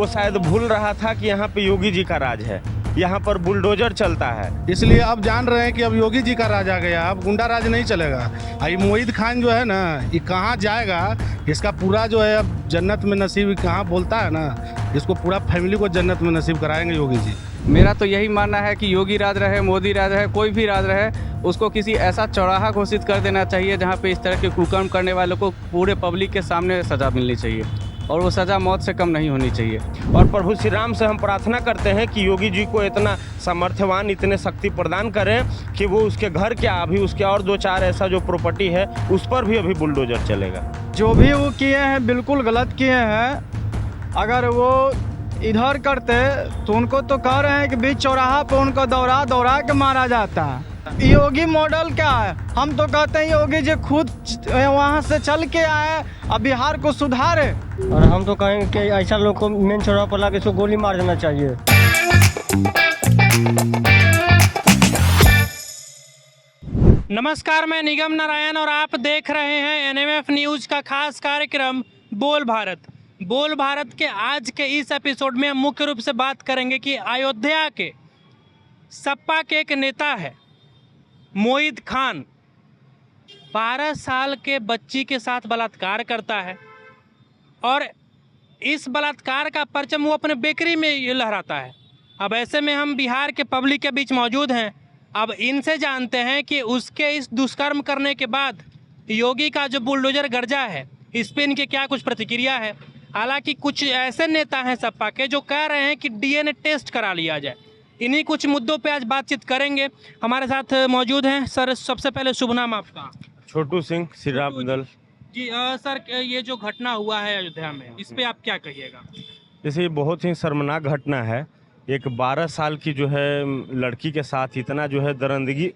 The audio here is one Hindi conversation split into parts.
वो शायद भूल रहा था कि यहाँ पे योगी जी का राज है, यहाँ पर बुलडोजर चलता है। इसलिए अब जान रहे हैं कि अब योगी जी का राज आ गया, अब गुंडा राज नहीं चलेगा। ये मोहित खान जो है ना, ये कहाँ जाएगा, इसका पूरा जो है अब जन्नत में नसीब कहाँ बोलता है ना, इसको पूरा फैमिली को जन्नत में नसीब कराएंगे योगी जी। मेरा तो यही मानना है कि योगी राज रहे, मोदी राज रहे, कोई भी राज रहे, उसको किसी ऐसा चौराहा घोषित कर देना चाहिए जहाँ पे इस तरह के कुकर्म करने वालों को पूरे पब्लिक के सामने सज़ा मिलनी चाहिए, और वो सज़ा मौत से कम नहीं होनी चाहिए। और प्रभु श्री राम से हम प्रार्थना करते हैं कि योगी जी को इतना सामर्थ्यवान, इतने शक्ति प्रदान करें कि वो उसके घर क्या, अभी उसके और 2-4 ऐसा जो प्रॉपर्टी है उस पर भी अभी बुलडोजर चलेगा। जो भी वो किए हैं बिल्कुल गलत किए हैं। अगर वो इधर करते तो उनको तो कह रहे हैं कि बीच चौराहा पे उनको दौड़ा दौड़ा के मारा जाता है। योगी मॉडल क्या है? हम तो कहते हैं योगी जी खुद वहाँ से चल के आए, अब बिहार को सुधारे। और हम तो कहेंगे कि ऐसा लोग को मेन चौराहा पर लाके इसको गोली मार देना चाहिए। नमस्कार, मैं निगम नारायण और आप देख रहे हैं एनएमएफ न्यूज का खास कार्यक्रम बोल भारत। बोल भारत के आज के इस एपिसोड में हम मुख्य रूप से बात करेंगे कि अयोध्या के सपा के एक नेता है मोहित खान, 12 साल के बच्ची के साथ बलात्कार करता है और इस बलात्कार का परचम वो अपने बेकरी में लहराता है। अब ऐसे में हम बिहार के पब्लिक के बीच मौजूद हैं। अब इनसे जानते हैं कि उसके इस दुष्कर्म करने के बाद योगी का जो बुलडोजर गर्जा है, इस पर इनकी क्या कुछ प्रतिक्रिया है। हालांकि कुछ ऐसे नेता हैं सपा के जो कह रहे हैं कि डीएनए टेस्ट करा लिया जाए। इन्हीं कुछ मुद्दों पे आज बातचीत करेंगे। हमारे साथ मौजूद हैं सर, सबसे पहले शुभ नाम आपका? छोटू सिंह, श्रीराम दल जी। सर, ये जो घटना हुआ है अयोध्या में, इस पे आप क्या कहिएगा? जैसे ये बहुत ही शर्मनाक घटना है। एक 12 साल की जो है लड़की के साथ इतना जो है दरिंदगी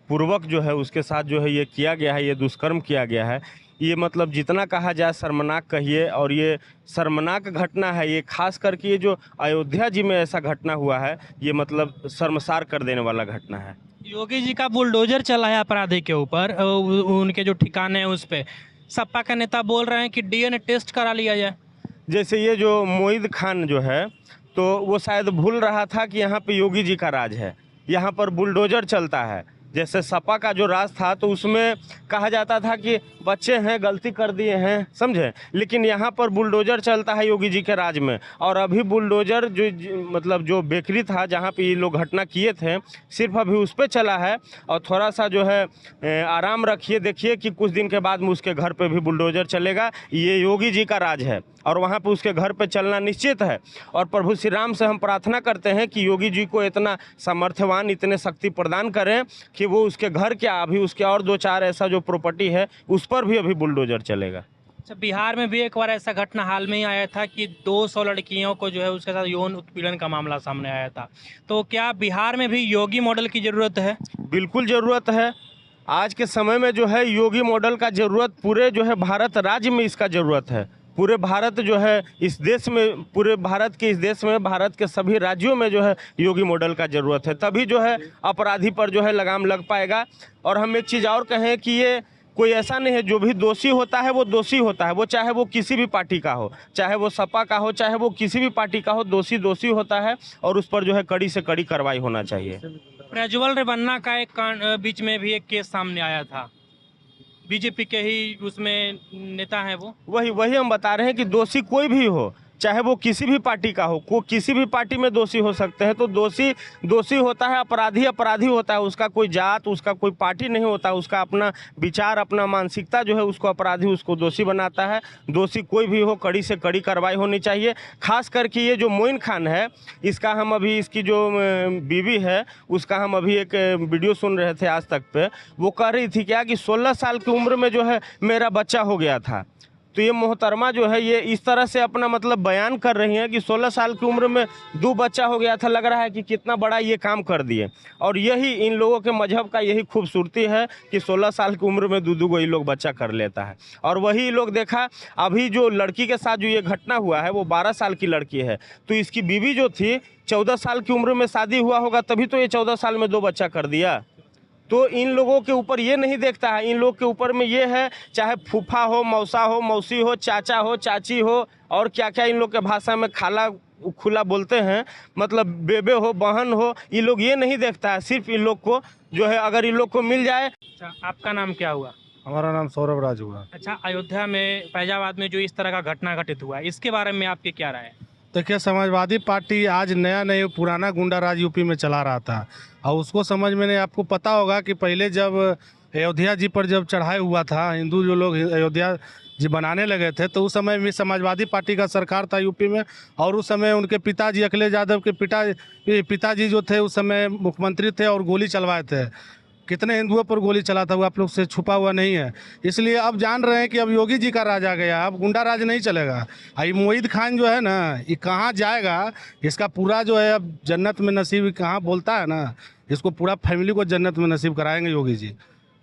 पूर्वक जो है उसके साथ जो है ये किया गया है, ये दुष्कर्म किया गया है। ये मतलब जितना कहा जाए शर्मनाक कहिए, और ये शर्मनाक घटना है। ये खास करके ये जो अयोध्या जी में ऐसा घटना हुआ है, ये मतलब शर्मसार कर देने वाला घटना है। योगी जी का बुलडोजर चला है अपराधी के ऊपर, उनके जो ठिकाने हैं उस पर सपा का नेता बोल रहे हैं कि डीएनए टेस्ट करा लिया जाए। जैसे ये जो मोहित खान जो है, तो वो शायद भूल रहा था कि यहाँ पे योगी जी का राज है, यहाँ पर बुलडोजर चलता है। जैसे सपा का जो राज था तो उसमें कहा जाता था कि बच्चे हैं, गलती कर दिए हैं, समझे, लेकिन यहाँ पर बुलडोजर चलता है योगी जी के राज में। और अभी बुलडोजर मतलब जो बेकरी था जहाँ पे ये लोग घटना किए थे, सिर्फ अभी उस पर चला है। और थोड़ा सा जो है आराम रखिए, देखिए कि कुछ दिन के बाद में उसके घर पे भी बुलडोजर चलेगा। ये योगी जी का राज है और वहाँ पे उसके घर पे चलना निश्चित है। और प्रभु श्री राम से हम प्रार्थना करते हैं कि योगी जी को इतना सामर्थ्यवान, इतने शक्ति प्रदान करें कि वो उसके घर क्या, अभी उसके और 2-4 ऐसा जो प्रॉपर्टी है उस पर भी अभी बुलडोजर चलेगा। अच्छा, बिहार में भी एक बार ऐसा घटना हाल में ही आया था कि 200 लड़कियों को जो है उसके साथ यौन उत्पीड़न का मामला सामने आया था। तो क्या बिहार में भी योगी मॉडल की ज़रूरत है? बिल्कुल ज़रूरत है। आज के समय में जो है योगी मॉडल का ज़रूरत पूरे जो है भारत राज्य में इसका ज़रूरत है। पूरे भारत जो है इस देश में, पूरे भारत के इस देश में, भारत के सभी राज्यों में जो है योगी मॉडल का ज़रूरत है। तभी जो है अपराधी पर जो है लगाम लग पाएगा। और हम एक चीज़ और कहें कि ये कोई ऐसा नहीं है, जो भी दोषी होता है वो दोषी होता है, वो चाहे वो किसी भी पार्टी का हो, चाहे वो सपा का हो, चाहे वो किसी भी पार्टी का हो, दोषी दोषी होता है और उस पर जो है कड़ी से कड़ी कार्रवाई होना चाहिए। प्रज्वल रेवन्ना का एक बीच में भी एक केस सामने आया था, बीजेपी के ही उसमें नेता हैं वो। वही हम बता रहे हैं कि दोषी कोई भी हो, चाहे वो किसी भी पार्टी का हो, किसी भी पार्टी में दोषी हो सकते हैं। तो दोषी दोषी होता है, अपराधी अपराधी होता है। उसका कोई जात, उसका कोई पार्टी नहीं होता, उसका अपना विचार, अपना मानसिकता जो है उसको अपराधी, उसको दोषी बनाता है। दोषी कोई भी हो, कड़ी से कड़ी कार्रवाई होनी चाहिए। खास करके ये जो मोइन खान है, इसका हम अभी, इसकी जो बीवी है उसका हम अभी एक वीडियो सुन रहे थे आज तक पे। वो कह रही थी क्या कि 16 साल की उम्र में जो है मेरा बच्चा हो गया था। तो ये मोहतरमा जो है ये इस तरह से अपना मतलब बयान कर रही हैं कि 16 साल की उम्र में 2 बच्चा हो गया था। लग रहा है कि कितना बड़ा ये काम कर दिए। और यही इन लोगों के मजहब का यही खूबसूरती है कि 16 साल की उम्र में 2 ये लोग बच्चा कर लेता है। और वही लोग देखा, अभी जो लड़की के साथ जो ये घटना हुआ है वो 12 साल की लड़की है। तो इसकी बीवी जो थी 14 साल की उम्र में शादी हुआ होगा, तभी तो ये 14 साल में 2 बच्चा कर दिया। तो इन लोगों के ऊपर ये नहीं देखता है, इन लोग के ऊपर में ये है, चाहे फूफा हो, मौसा हो, मौसी हो, चाचा हो, चाची हो, और क्या क्या इन लोग के भाषा में खाला खुला बोलते हैं, मतलब बेबे हो बहन हो, ये लोग ये नहीं देखता है। सिर्फ इन लोग को जो है, अगर इन लोग को मिल जाए। अच्छा, आपका नाम क्या हुआ? हमारा नाम सौरभ राज हुआ। अच्छा, अयोध्या में फैजाबाद में जो इस तरह का घटना घटित हुआ है, इसके बारे में आपकी क्या राय है? देखिए, समाजवादी पार्टी आज नया नहीं, पुराना गुंडा राज यूपी में चला रहा था और उसको समझ में नहीं। आपको पता होगा कि पहले जब अयोध्या जी पर जब चढ़ाई हुआ था, हिंदू जो लोग अयोध्या जी बनाने लगे थे, तो उस समय भी समाजवादी पार्टी का सरकार था यूपी में। और उस समय उनके पिताजी अखिलेश यादव के पिताजी जो थे उस समय मुख्यमंत्री थे और गोली चलवाए थे। कितने हिंदुओं पर गोली चला था वो आप लोग से छुपा हुआ नहीं है। इसलिए अब जान रहे हैं कि अब योगी जी का राज आ गया, अब गुंडा राज नहीं चलेगा। ये मोहित खान जो है ना, ये कहाँ जाएगा, इसका पूरा जो है अब जन्नत में नसीब कहाँ बोलता है ना, इसको पूरा फैमिली को जन्नत में नसीब कराएंगे योगी जी।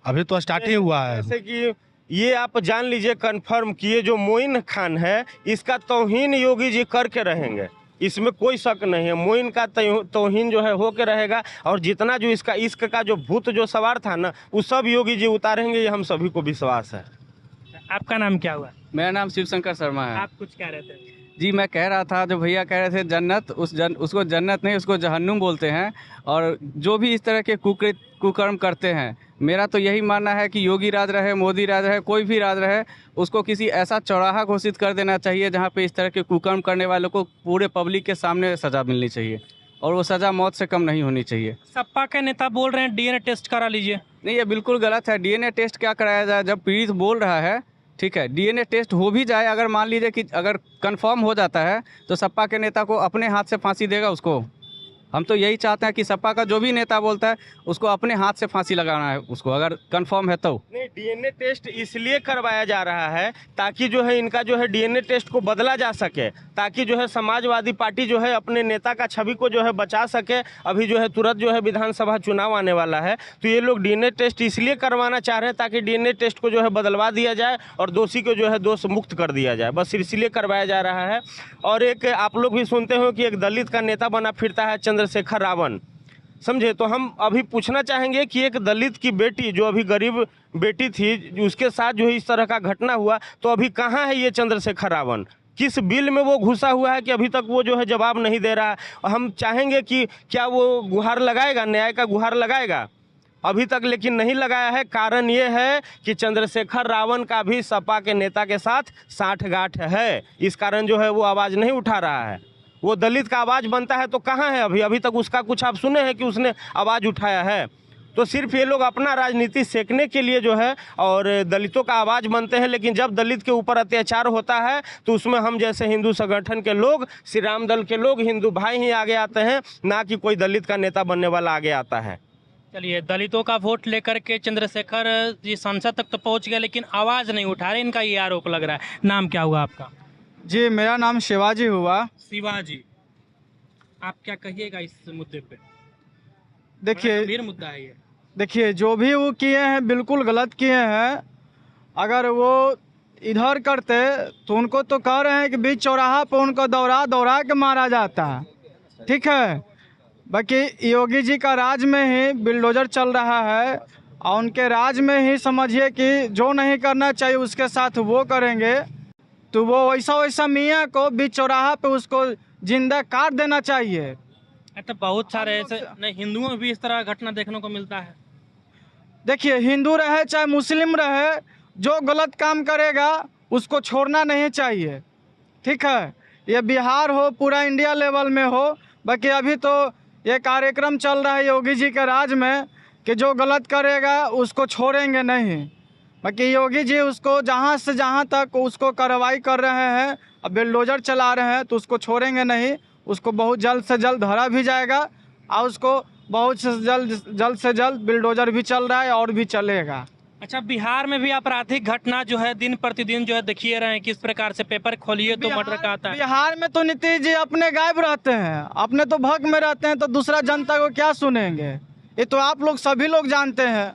अभी तो स्टार्टिंग हुआ है। जैसे कि ये आप जान लीजिए कन्फर्म कि ये जो मोइन खान है, इसका तौहीन योगी जी करके रहेंगे, इसमें कोई शक नहीं है। मोइन का तौहीन जो है होके रहेगा, और जितना जो इसका इश्क का जो भूत जो सवार था ना, वो सब योगी जी उतारेंगे, ये हम सभी को विश्वास है। आपका नाम क्या हुआ? मेरा नाम शिव शंकर शर्मा है। आप कुछ कह रहे थे? जी, मैं कह रहा था, जो भैया कह रहे थे जन्नत, उसको जन्नत नहीं, उसको जहन्नुम बोलते हैं। और जो भी इस तरह के कुकर्म करते हैं, मेरा तो यही मानना है कि योगी राज रहे, मोदी राज रहे, कोई भी राज रहे, उसको किसी ऐसा चौराहा घोषित कर देना चाहिए जहाँ पे इस तरह के कुकर्म करने वालों को पूरे पब्लिक के सामने सज़ा मिलनी चाहिए, और वो सज़ा मौत से कम नहीं होनी चाहिए। सपा के नेता बोल रहे हैं डीएनए टेस्ट करा लीजिए। नहीं, ये बिल्कुल गलत है। डीएनए टेस्ट क्या कराया जाए? जब पीड़ित बोल रहा है, ठीक है, डीएनए टेस्ट हो भी जाए, अगर मान लीजिए कि अगर कंफर्म हो जाता है तो सपा के नेता को अपने हाथ से फांसी देगा उसको। हम तो यही चाहते हैं कि सपा का जो भी नेता बोलता है उसको अपने हाथ से फांसी लगाना है उसको, अगर कंफर्म है तो। नहीं, डीएनए टेस्ट इसलिए करवाया जा रहा है ताकि जो है इनका जो है डीएनए टेस्ट को बदला जा सके, ताकि जो है समाजवादी पार्टी जो है अपने नेता का छवि को जो है बचा सके। अभी जो है तुरंत जो है विधानसभा चुनाव आने वाला है, तो ये लोग डीएनए टेस्ट इसलिए करवाना चाह रहे हैं ताकि डीएनए टेस्ट को जो है बदलवा दिया जाए और दोषी को जो है दोष मुक्त कर दिया जाए, बस इसलिए करवाया जा रहा है। और एक आप लोग भी सुनते हो कि एक दलित का नेता बना फिरता है चंद्रशेखर रावण, समझे। तो हम अभी पूछना चाहेंगे कि एक दलित की बेटी जो अभी गरीब बेटी थी, उसके साथ जो है इस तरह का घटना हुआ, तो अभी कहाँ है ये चंद्रशेखर रावण? किस बिल में वो घुसा हुआ है कि अभी तक वो जो है जवाब नहीं दे रहा है। हम चाहेंगे कि क्या वो गुहार लगाएगा, न्याय का गुहार लगाएगा? अभी तक लेकिन नहीं लगाया है। कारण ये है कि चंद्रशेखर रावण का भी सपा के नेता के साथ साठगांठ है, इस कारण जो है वो आवाज़ नहीं उठा रहा है। वो दलित का आवाज़ बनता है तो कहाँ है अभी तक उसका कुछ आप सुने हैं कि उसने आवाज़ उठाया है? तो सिर्फ ये लोग अपना राजनीति सेकने के लिए जो है और दलितों का आवाज़ बनते हैं, लेकिन जब दलित के ऊपर अत्याचार होता है तो उसमें हम जैसे हिंदू संगठन के लोग, श्री राम दल के लोग, हिंदू भाई ही आगे आते हैं, ना कि कोई दलित का नेता बनने वाला आगे आता है। चलिए, दलितों का वोट लेकर के चंद्रशेखर जी संसद तक तो पहुंच गए, लेकिन आवाज़ नहीं उठा रहे, इनका ये आरोप लग रहा है। नाम क्या हुआ आपका? जी, मेरा नाम शिवाजी हुआ। शिवाजी, आप क्या कहिएगा इस मुद्दे पे? देखिए, गंभीर मुद्दा है ये। देखिए, जो भी वो किए हैं बिल्कुल गलत किए हैं। अगर वो इधर करते तो उनको तो कह रहे हैं कि बीच चौराहा पर उनको दौड़ा के मारा जाता है, ठीक है। बाकी योगी जी का राज में ही बिल्डोजर चल रहा है, और उनके राज में ही समझिए कि जो नहीं करना चाहिए उसके साथ वो करेंगे। तो वो वैसा मियाँ को बीच चौराहा पे उसको जिंदा काट देना चाहिए। तो बहुत सारे ऐसे नहीं, हिंदुओं में भी इस तरह घटना देखने को मिलता है। देखिए, हिंदू रहे चाहे मुस्लिम रहे, जो गलत काम करेगा उसको छोड़ना नहीं चाहिए, ठीक है। ये बिहार हो, पूरा इंडिया लेवल में हो। बाकी अभी तो ये कार्यक्रम चल रहा है योगी जी के राज में कि जो गलत करेगा उसको छोड़ेंगे नहीं। बाकी योगी जी उसको जहाँ से जहाँ तक उसको कार्रवाई कर रहे हैं, अब बिल्डोजर चला रहे हैं, तो उसको छोड़ेंगे नहीं। उसको बहुत जल्द से जल्द धरा भी जाएगा, और उसको बहुत से जल्द बिल्डोजर भी चल रहा है और भी चलेगा। अच्छा, बिहार में भी आपराधिक घटना जो है दिन प्रतिदिन जो है देखिए रहे हैं, किस प्रकार से पेपर खोलिए तो मर्डर का आता है। बिहार में तो नीतीश जी अपने गायब रहते हैं, अपने तो भग में रहते हैं, तो दूसरा जनता को क्या सुनेंगे? ये तो आप लोग सभी लोग जानते हैं।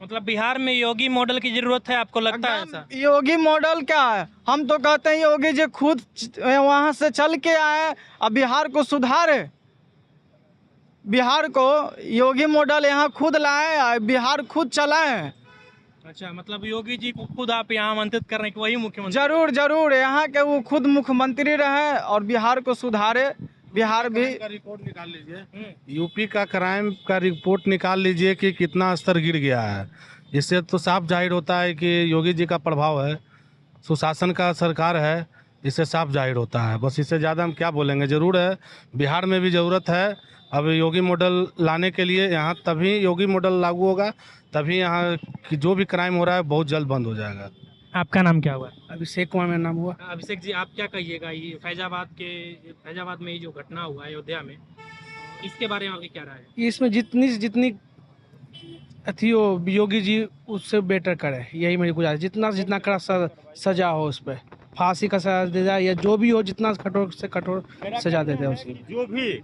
मतलब बिहार में योगी मॉडल की जरूरत है, आपको लगता है ऐसा? योगी मॉडल क्या है? हम तो कहते हैं योगी जी खुद वहाँ से चल के आए और बिहार को सुधारे। बिहार को योगी मॉडल यहाँ खुद लाए, बिहार खुद चलाए। अच्छा, मतलब योगी जी को खुद आप यहाँ आमंत्रित कर रहे हैं कि वही मुख्यमंत्री? जरूर जरूर, यहाँ के वो खुद मुख्यमंत्री रहे और बिहार को सुधारे। बिहार भी का रिपोर्ट निकाल लीजिए, यूपी का क्राइम का रिपोर्ट निकाल लीजिए कि कितना स्तर गिर गया है। इससे तो साफ जाहिर होता है कि योगी जी का प्रभाव है, सुशासन का सरकार है, इससे साफ जाहिर होता है। बस इससे ज़्यादा हम क्या बोलेंगे। ज़रूर है, बिहार में भी ज़रूरत है अब योगी मॉडल लाने के लिए। यहाँ तभी योगी मॉडल लागू होगा, तभी यहाँ की जो भी क्राइम हो रहा है बहुत जल्द बंद हो जाएगा। आपका नाम क्या हुआ? अभिषेक कुमार मेरा नाम हुआ। अभिषेक जी, आप क्या कहिएगा ये फैजाबाद में ये जो घटना हुआ अयोध्या में, इसके बारे में आपकी क्या राय है? इसमें जितनी अथी हो योगी जी उससे बेटर करे, यही मेरी गुजारिश। जितना कड़ा सजा हो उस पर, फांसी का सजा दे जाए या जो भी हो, जितना कठोर से कठोर सजा दे दे उसे। जो भी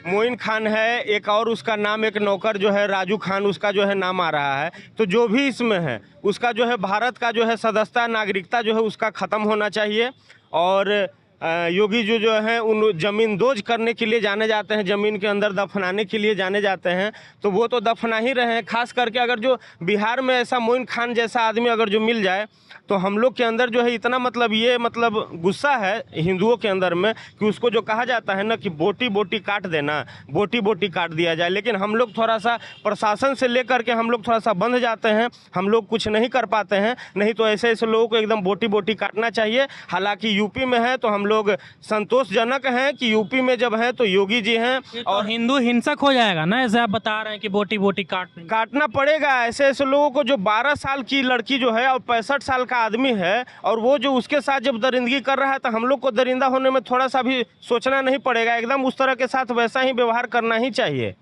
मोइन खान है, एक और उसका नाम, एक नौकर जो है राजू खान, उसका जो है नाम आ रहा है, तो जो भी इसमें है उसका जो है भारत का जो है सदस्यता, नागरिकता जो है उसका ख़त्म होना चाहिए। और योगी जो है उन ज़मीन दोज करने के लिए जाने जाते हैं, ज़मीन के अंदर दफनाने के लिए जाने जाते हैं, तो वो तो दफना ही रहे हैं। खास करके अगर जो बिहार में ऐसा मोइन खान जैसा आदमी अगर जो मिल जाए, तो हम लोग के अंदर जो है इतना मतलब गुस्सा है हिंदुओं के अंदर में कि उसको जो कहा जाता है ना कि बोटी बोटी काट देना, बोटी बोटी काट दिया जाए। लेकिन हम लोग थोड़ा सा प्रशासन से लेकर के हम लोग थोड़ा सा बंध जाते हैं, हम लोग कुछ नहीं कर पाते हैं। नहीं तो ऐसे लोगों को एकदम बोटी बोटी काटना चाहिए। हालांकि यूपी में है तो हम लोग संतोषजनक हैं कि यूपी में जब हैं तो योगी जी हैं। और हिंदू हिंसक हो जाएगा ना, ऐसे आप बता रहे हैं कि बोटी बोटी काटना पड़ेगा ऐसे लोगों को। जो 12 साल की लड़की जो है और 65 साल का आदमी है, और वो जो उसके साथ जब दरिंदगी कर रहा है, तो हम लोग को दरिंदा होने में थोड़ा सा भी सोचना नहीं पड़ेगा। एकदम उस तरह के साथ वैसा ही व्यवहार करना ही चाहिए,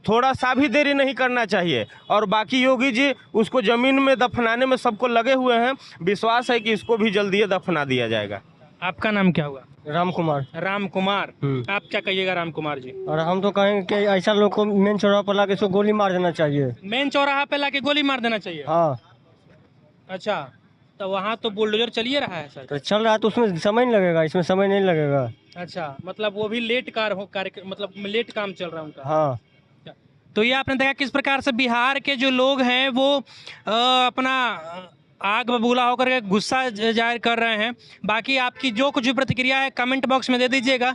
थोड़ा सा भी देरी नहीं करना चाहिए। और बाकी योगी जी उसको ज़मीन में दफनाने में सबको लगे हुए हैं, विश्वास है कि इसको भी जल्दी दफना दिया जाएगा। आपका नाम क्या हुआ? राम कुमार। राम कुमार, आप क्या कहिएगा राम कुमार जी? और हम तो कहेंगे कि ऐसा लोग को मेन चौराहा पर लाके इसको गोली मार देना चाहिए। मेन चौराहा पे लाके गोली मार देना चाहिए? हाँ। अच्छा, तो वहाँ तो बुलडोजर चल ही रहा है सर। तो चल रहा है तो उसमें समय नहीं लगेगा, इसमें समय नहीं लगेगा। अच्छा, मतलब वो भी लेट कार्यक्रम, मतलब लेट काम चल रहा है उनका। हाँ। तो ये आपने देखा किस प्रकार से बिहार के जो लोग हैं वो अपना आग बबूला होकर के गुस्सा जाहिर कर रहे हैं। बाकी आपकी जो कुछ भी प्रतिक्रिया है कमेंट बॉक्स में दे दीजिएगा।